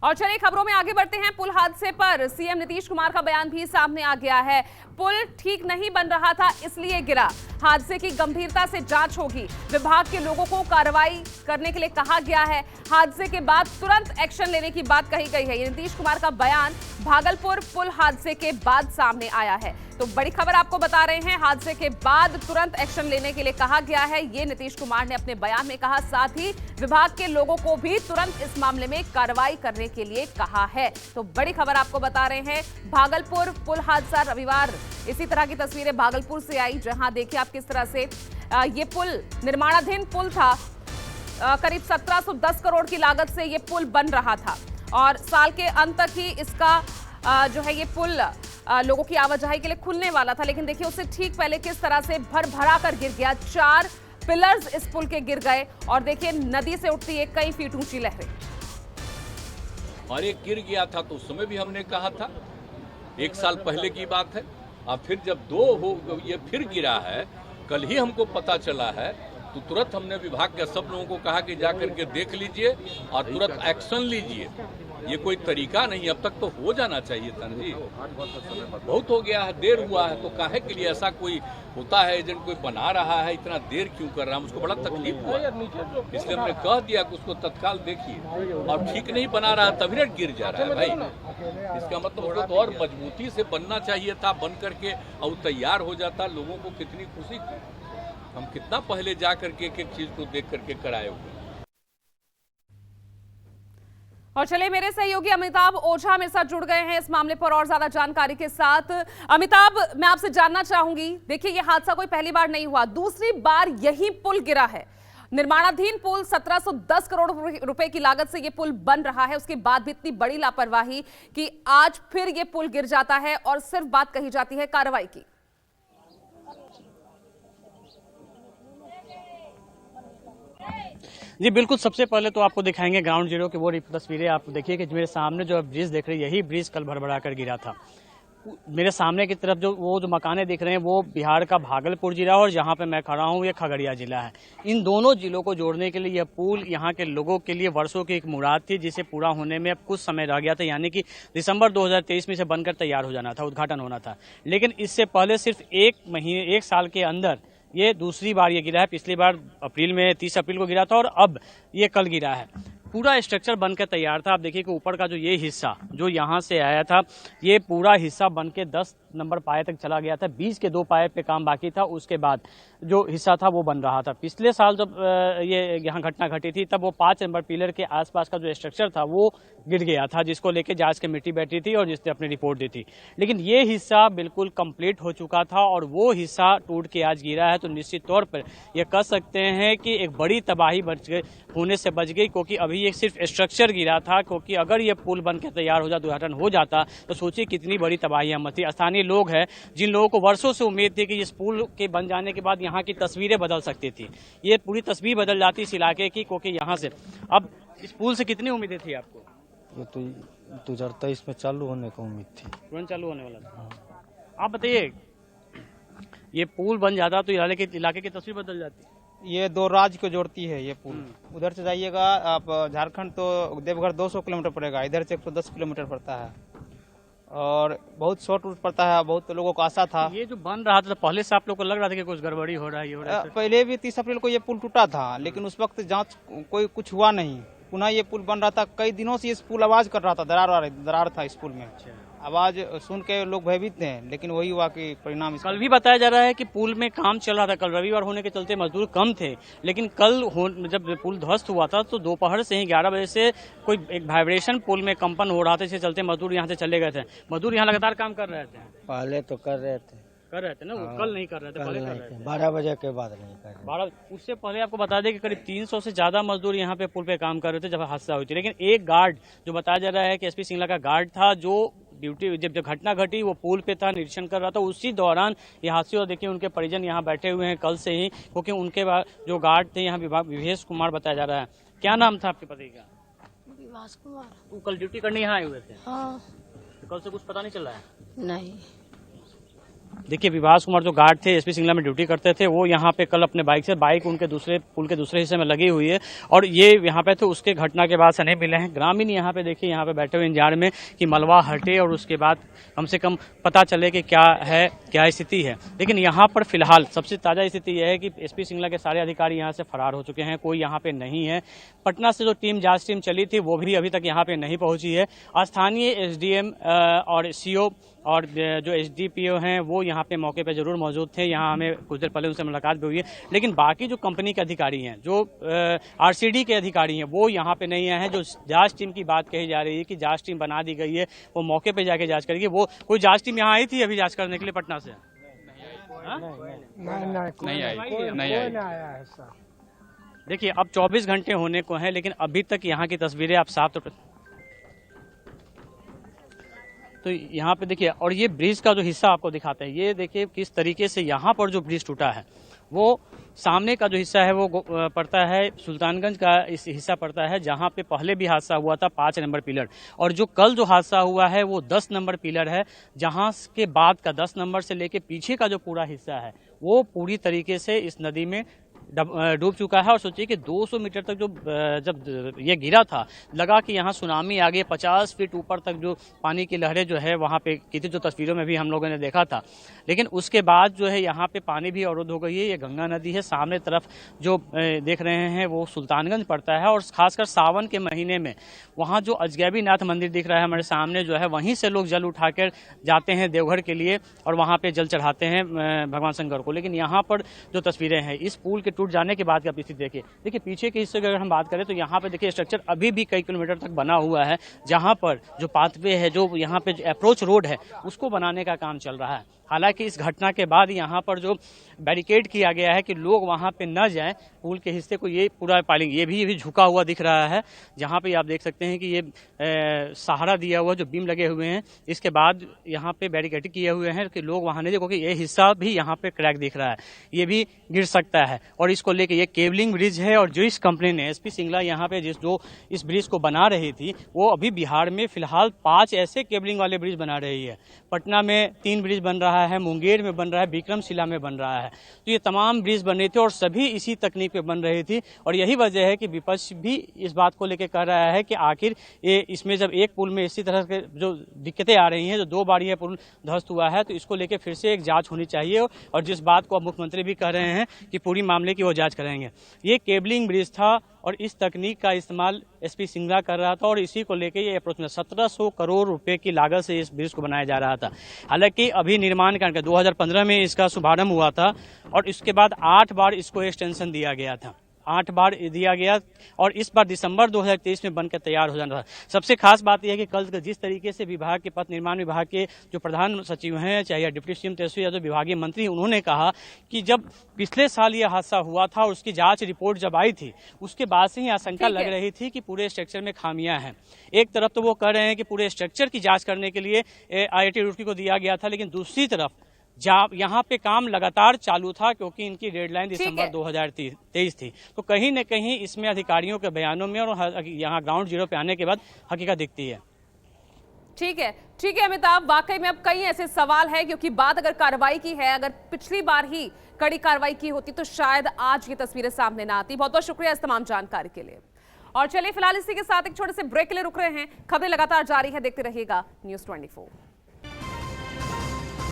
और चलिए खबरों में आगे बढ़ते हैं। पुल हादसे पर सीएम नीतीश कुमार का बयान भी सामने आ गया है। पुल ठीक नहीं बन रहा था इसलिए गिरा। हादसे की गंभीरता से जांच होगी। विभाग के लोगों को कार्रवाई करने के लिए कहा गया है। हादसे के बाद तुरंत एक्शन लेने की बात कही गई है। ये नीतीश कुमार का बयान भागलपुर पुल हादसे के बाद सामने आया है। तो बड़ी खबर आपको बता रहे हैं, हादसे के बाद तुरंत एक्शन लेने के लिए कहा गया है, ये नीतीश कुमार ने अपने बयान में कहा। साथ ही विभाग के लोगों को भी तुरंत इस मामले में कार्रवाई करने के लिए कहा है। तो बड़ी खबर आपको बता रहे हैं, भागलपुर पुल हादसा रविवार। इसी तरह की तस्वीरें भागलपुर से आई, जहां देखिए आप किस तरह से ये पुल निर्माणाधीन पुल था। करीब 1710 करोड़ की लागत से ये पुल बन रहा था और साल के अंत तक ही इसका जो है ये पुल लोगों की आवाजाही के लिए खुलने वाला था। लेकिन देखिए उससे ठीक पहले किस तरह से भरा कर गिर गया। 4 पिलर्स इस पुल के गिर गए और देखिए नदी से उठती है कई फीट ऊंची लहरें। और ये गिर गया था तो उस समय भी हमने कहा था, 1 साल पहले की बात है। और फिर जब ये फिर गिरा है, कल ही हमको पता चला है, तो तुरंत हमने विभाग के सब लोगों को कहा कि जाकर के देख लीजिए और तुरंत एक्शन लीजिए। ये कोई तरीका नहीं, अब तक तो हो जाना चाहिए था जी। बहुत हो गया है, देर हुआ है, तो काहे के लिए ऐसा कोई होता है, एजेंट कोई बना रहा है, इतना देर क्यों कर रहा है? मुझको बड़ा तकलीफ हुआ, इसलिए हमने कह दिया कि उसको तत्काल देखिए। और ठीक नहीं बना रहा है तभी ना गिर जा रहा है भाई। इसका मतलब उसको तो और मजबूती से बनना चाहिए था, बन करके और तैयार हो जाता। लोगों को कितनी खुशी थी, हम कितना पहले जा करके एक एक चीज को देख करके कराए हुए। और चलिए मेरे सहयोगी अमिताभ ओझा मेरे साथ जुड़ गए हैं इस मामले पर और ज्यादा जानकारी के साथ। अमिताभ, मैं आपसे जानना चाहूंगी, देखिए ये हादसा कोई पहली बार नहीं हुआ, दूसरी बार यही पुल गिरा है। निर्माणाधीन पुल 1710 करोड़ रुपए की लागत से ये पुल बन रहा है। उसके बाद भी इतनी बड़ी लापरवाही कि आज फिर ये पुल गिर जाता है और सिर्फ बात कही जाती है कार्रवाई की। जी बिल्कुल, सबसे पहले तो आपको दिखाएंगे ग्राउंड जीरो की वो तस्वीरें। आप देखिए कि मेरे सामने जो ब्रिज देख रहे हैं, यही ब्रिज कल भरभरा कर गिरा था। मेरे सामने की तरफ जो मकाने दिख रहे हैं वो बिहार का भागलपुर जिला और जहां पे मैं खड़ा हूं ये खगड़िया जिला है। इन दोनों जिलों को जोड़ने के लिए यह पुल यहाँ के लोगों के लिए वर्षों की एक मुराद थी, जिसे पूरा होने में अब कुछ समय रह गया था। यानी कि दिसंबर 2023 में इसे बनकर तैयार हो जाना था, उद्घाटन होना था। लेकिन इससे पहले सिर्फ 1 साल के अंदर ये दूसरी बार ये गिरा है। पिछली बार अप्रैल में 30 अप्रैल को गिरा था और अब ये कल गिरा है। पूरा स्ट्रक्चर बनकर तैयार था। आप देखिए कि ऊपर का जो ये हिस्सा जो यहाँ से आया था, ये पूरा हिस्सा बनके 10 नंबर पाए तक चला गया था। 20 के 2 पाए पे काम बाकी था। उसके बाद जो हिस्सा था वो बन रहा था। पिछले साल जब ये यहाँ घटना घटी थी तब वो 5 नंबर पिलर के आसपास का जो स्ट्रक्चर था वो गिर गया था, जिसको लेके जांच कमेटी बैठी थी और जिसने अपनी रिपोर्ट दी थी। लेकिन ये हिस्सा बिल्कुल कंप्लीट हो चुका था और वो हिस्सा टूट के आज गिरा है। तो निश्चित तौर पर यह कह सकते हैं कि एक बड़ी तबाही होने से बच गई, क्योंकि अभी ये सिर्फ स्ट्रक्चर गिरा था। क्योंकि अगर ये पुल बन के तैयार हो जाता, उद्घाटन हो जाता, तो सोचिए कितनी बड़ी तबाही मची। स्थानीय लोग हैं जिन लोगों को वर्षों से उम्मीद थी कि इस पुल के बन जाने के बाद यहाँ की तस्वीरें बदल सकती थी। ये पूरी तस्वीर बदल जाती इस इलाके की, क्योंकि यहाँ से अब इस पुल से कितनी उम्मीदें थी आपको? ये तो 2023 में चालू होने की उम्मीद थी, तुरंत चालू होने वाला था। आप बताइए, ये पुल बन जाता तो इलाके की तस्वीर बदल जाती। ये 2 राज्य को जोड़ती है ये पुल। उधर से जाइएगा आप झारखंड तो देवघर 200 किलोमीटर पड़ेगा, इधर से 110 किलोमीटर पड़ता है और बहुत शॉर्ट रूट पड़ता है। बहुत लोगों को आशा था। ये जो बन रहा था तो पहले से आप लोग को लग रहा था कि कुछ गड़बड़ी हो रहा है? पहले भी 30 अप्रैल को ये पुल टूटा था, लेकिन उस वक्त जांच कुछ हुआ नहीं। पुनः ये पुल बन रहा था, कई दिनों से इस पुल आवाज कर रहा था, दरार था इस पुल में। आवाज सुन के लोग भयभीत थे, लेकिन वही हुआ कि परिणाम। कल भी बताया जा रहा है कि पुल में काम चल रहा था। कल रविवार होने के चलते मजदूर कम थे, लेकिन कल जब पुल ध्वस्त हुआ था तो दोपहर से ही 11 बजे से कोई एक वाइब्रेशन पुल में कंपन हो रहा था, इसके चलते मजदूर यहाँ से चले गए थे। मजदूर यहाँ लगातार काम कर रहे थे। पहले तो कर रहे थे ना, कल नहीं कर रहे थे, पहले कर रहे थे। 12 बजे के बाद नहीं कर रहे। 12 उससे पहले आपको बता दें कि करीब 300 से ज्यादा मजदूर यहाँ पे पुल पे काम कर रहे थे जब हादसा हुई थी। लेकिन एक गार्ड जो बताया जा रहा है कि एसपी सिंगला का गार्ड था, जो ड्यूटी जब घटना घटी वो पुल पे था, निरीक्षण कर रहा था, उसी दौरान ये हादसे। और देखिए उनके परिजन यहाँ बैठे हुए हैं कल से ही, क्योंकि उनके जो गार्ड थे यहाँ विवेश कुमार बताया जा रहा है। क्या नाम था आपके पति का? विवेश कुमार। वो कल ड्यूटी करने यहाँ आए हुए थे? हाँ। तो कल से कुछ पता नहीं चल रहा है? नहीं। देखिए विभास कुमार जो गार्ड थे एसपी सिंगला में ड्यूटी करते थे, वो यहाँ पे कल अपने बाइक उनके दूसरे पुल के दूसरे हिस्से में लगी हुई है और ये यहाँ पे तो उसके घटना के बाद से नहीं मिले हैं। ग्रामीण यहाँ पे देखिए यहाँ पे बैठे हुए इंतजार में कि मलबा हटे और उसके बाद कम से कम पता चले कि क्या स्थिति है। लेकिन यहाँ पर फिलहाल सबसे ताज़ा स्थिति यह है कि एसपी सिंगला के सारे अधिकारी यहाँ से फरार हो चुके हैं, कोई यहाँ पे नहीं है। पटना से जो जांच टीम चली थी वो भी अभी तक यहाँ पे नहीं पहुंची है। स्थानीय एसडीएम और सीओ और जो एसडीपीओ हैं वो यहाँ पे मौके पे जरूर मौजूद थे। यहाँ हमें कुछ देर पहले उनसे मुलाकात भी हुई है, लेकिन बाकी जो कंपनी के अधिकारी हैं, जो आरसीडी के अधिकारी हैं, वो यहाँ पे नहीं आए हैं। जो जांच टीम की बात कही जा रही है कि जांच टीम बना दी गई है, वो मौके पे जाके जांच करेगी। वो कोई जांच टीम यहाँ आई थी अभी जांच करने के लिए पटना से? नहीं आया है सर। देखिए अब 24 घंटे होने को हैं, लेकिन अभी तक यहाँ की तस्वीरें आप साफ तो यहाँ पे देखिए, और ये ब्रिज का जो हिस्सा आपको दिखाते हैं, ये देखिए किस तरीके से यहाँ पर जो ब्रिज टूटा है, वो सामने का जो हिस्सा है वो पड़ता है सुल्तानगंज का इस हिस्सा पड़ता है जहाँ पे पहले भी हादसा हुआ था 5 नंबर पिलर, और जो कल जो हादसा हुआ है वो 10 नंबर पिलर है, जहाँ के बाद का 10 नंबर से लेके पीछे का जो पूरा हिस्सा है वो पूरी तरीके से इस नदी में डूब चुका है। और सोचिए कि 200 मीटर तक जो जब ये गिरा था लगा कि यहाँ सुनामी आ गई, 50 फीट ऊपर तक जो पानी की लहरें जो है वहाँ पे की थी, जो तस्वीरों में भी हम लोगों ने देखा था। लेकिन उसके बाद जो है यहाँ पे पानी भी अवरुद्ध हो गई है। ये गंगा नदी है, सामने तरफ जो देख रहे हैं वो सुल्तानगंज पड़ता है, और खासकर सावन के महीने में वहाँ जो अजगैबी नाथ मंदिर दिख रहा है हमारे सामने जो है, वहीं से लोग जल उठाकर जाते हैं देवघर के लिए और वहाँ पे जल चढ़ाते हैं भगवान शंकर को। लेकिन यहाँ पर जो तस्वीरें हैं इस पुल के टूट जाने के बाद की स्थिति देखिए पीछे के हिस्से की अगर हम बात करें तो यहाँ पे देखिए स्ट्रक्चर अभी भी कई किलोमीटर तक बना हुआ है, जहाँ पर जो पाथवे है, जो यहाँ पे अप्रोच रोड है, उसको बनाने का काम चल रहा है। हालांकि इस घटना के बाद यहाँ पर जो बैरिकेड किया गया है कि लोग वहाँ पे न जाएं, पुल के हिस्से को ये पूरा पालिंग ये भी झुका हुआ दिख रहा है, जहाँ पे आप देख सकते हैं कि ये सहारा दिया हुआ जो बीम लगे हुए हैं, इसके बाद यहाँ पे बैरिकेड किए हुए हैं कि लोग वहाँ नहीं देखो कि ये हिस्सा भी यहाँ पे क्रैक दिख रहा है, ये भी गिर सकता है। और इसको लेके ये केबलिंग ब्रिज है, और जो इस कंपनी ने एसपी सिंगला यहाँ पे जो इस ब्रिज को बना रही थी, वो अभी बिहार में फिलहाल 5 ऐसे केबलिंग वाले ब्रिज बना रही है। पटना में 3 ब्रिज बन रहा है, मुंगेर में बन रहा है, विक्रमशिला में बन रहा है। तो ये तमाम ब्रिज बन रहे थे और सभी इसी तकनीक पे बन रही थी, और यही वजह है कि विपक्ष भी इस बात को लेकर कह रहा है कि आखिर ये इसमें जब एक पुल में इसी तरह के जो दिक्कतें आ रही हैं, जो 2 बार यह पुल ध्वस्त हुआ है, तो इसको लेकर फिर से एक जांच होनी चाहिए। और जिस बात को अब मुख्यमंत्री भी कह रहे हैं कि पूरी मामले की वो जांच करेंगे। ये केबलिंग ब्रिज था और इस तकनीक का इस्तेमाल एसपी सिंगला कर रहा था, और इसी को लेकर ये अप्रोच में 1700 करोड़ रुपए की लागत से इस ब्रिज को बनाया जा रहा था। हालांकि अभी निर्माण करके 2015 में इसका शुभारंभ हुआ था, और इसके बाद 8 बार इसको एक्सटेंशन दिया गया था, 8 बार दिया गया, और इस बार दिसंबर 2023 में बनकर तैयार हो जाना था। सबसे खास बात यह है कि कल जिस तरीके से विभाग के पथ निर्माण विभाग के जो प्रधान सचिव हैं, चाहे डिप्टी सीएम तेजस्वी या जो विभागीय मंत्री, उन्होंने कहा कि जब पिछले साल यह हादसा हुआ था और उसकी जांच रिपोर्ट जब आई थी, उसके बाद से ही आशंका लग रही थी कि पूरे स्ट्रक्चर में खामियां हैं। एक तरफ तो वो कह रहे हैं कि पूरे स्ट्रक्चर की जाँच करने के लिए IIT रुड़की को दिया गया था, लेकिन दूसरी तरफ यहाँ पे काम लगातार चालू था, क्योंकि इनकी डेडलाइन दिसंबर 2023 थी। तो कहीं न कहीं इसमें अधिकारियों के बयानों में और यहाँ ग्राउंड जीरो पे आने के बाद हकीकत दिखती है। ठीक है अमिताभ, वाकई में अब कई ऐसे सवाल है, क्योंकि बात अगर कार्रवाई की है, अगर पिछली बार ही कड़ी कार्रवाई की होती तो शायद आज ये तस्वीरें सामने ना आती। बहुत बहुत शुक्रिया इस तमाम जानकारी के लिए। और चलिए फिलहाल इसी के साथ एक छोटे से ब्रेक के लिए रुक रहे हैं। खबरें लगातार जारी है, देखते रहिएगा News 24।